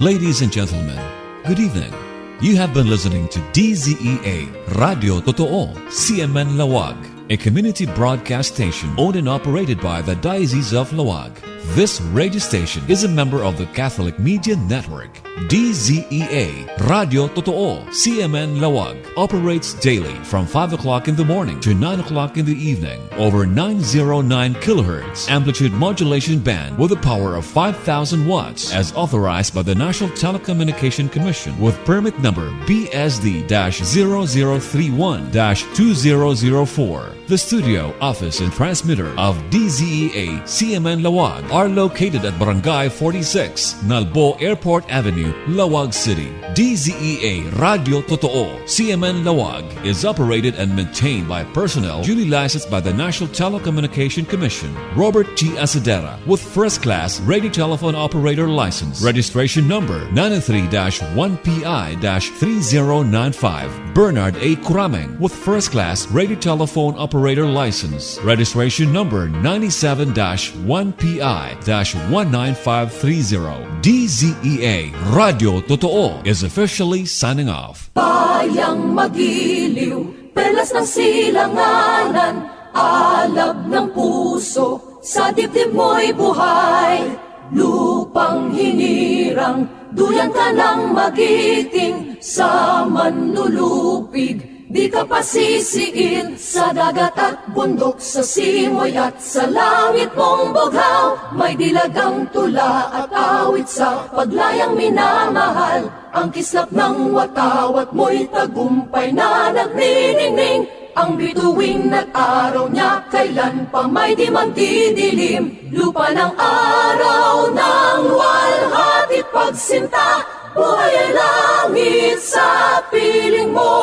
Ladies and gentlemen, good evening. You have been listening to DZEA, Radyo Totoo, CMN Laoag, a community broadcast station owned and operated by the Diocese of Laoag. This radio station is a member of the Catholic Media Network. DZEA, Radyo Totoo, CMN Laoag, operates daily from 5 o'clock in the morning to 9 o'clock in the evening over 909 kilohertz amplitude modulation band with a power of 5,000 watts as authorized by the National Telecommunication Commission with permit number BSD-0031-2004. The studio, office, and transmitter of DZEA CMN Laoag are located at Barangay 46, Nalbo Airport Avenue, Laoag City. DZEA Radyo Totoo CMN Laoag is operated and maintained by personnel duly licensed by the National Telecommunication Commission, Robert T. Asadera, with first-class radio telephone operator license, registration number 93-1PI-3095, Bernard A. Kurameng, with first-class radio telephone operator license, registration number 97-1PI-19530. DZEA Radyo Totoo is officially signing off. Bayang magiliw, perlas ng silanganan, alab ng puso, sa dibdib mo'y buhay. Lupang hinirang, duyan ka ng magiting, sa manlulupig. Di ka pasisiin sa dagat at bundok, sa simoy at sa langit mong bughaw. May dilagang tula at awit sa paglayang minamahal. Ang kislap ng watawat mo'y tagumpay na nagniningning. Ang bituin at araw niya kailan pa may di magdidilim. Lupa ng araw ng luwalhati't pagsinta, buhay ay langit sa piling mo.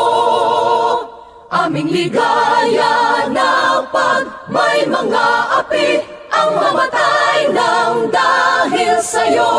Aming ligaya na pag may mga api ang mamatay ng dahil sa'yo.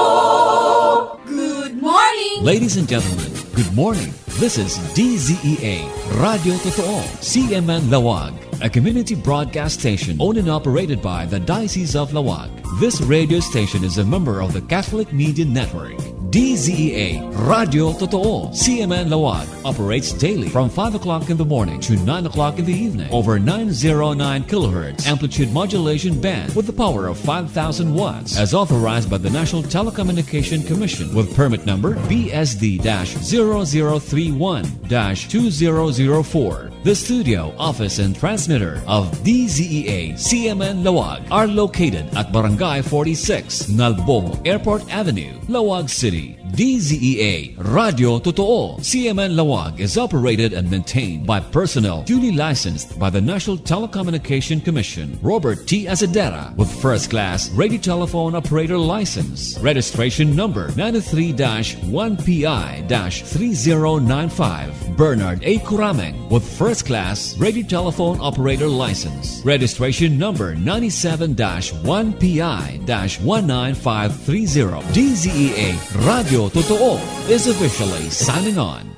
Good morning! Ladies and gentlemen, good morning. This is DZEA, Radyo Totoo, CMN Laoag, a community broadcast station owned and operated by the Diocese of Laoag. This radio station is a member of the Catholic Media Network. DZEA, Radyo Totoo, CMN Laoag, operates daily from 5 o'clock in the morning to 9 o'clock in the evening over 909 kilohertz amplitude modulation band with the power of 5,000 watts as authorized by the National Telecommunication Commission with permit number BSD-0031-2004. The studio, office, and transmitter of DZEA CMN Laoag are located at Barangay 46, Nalbo Airport Avenue, Laoag City. DZEA Radyo Totoo CMN Laoag is operated and maintained by personnel duly licensed by the National Telecommunication Commission, Robert T. Asadera, with first-class radio telephone operator license, registration number 93-1PI-3095, Bernard A. Kurameng, with first-class radio telephone operator license, registration number 97-1PI-19530. DZEA Radyo Totoo is officially signing on.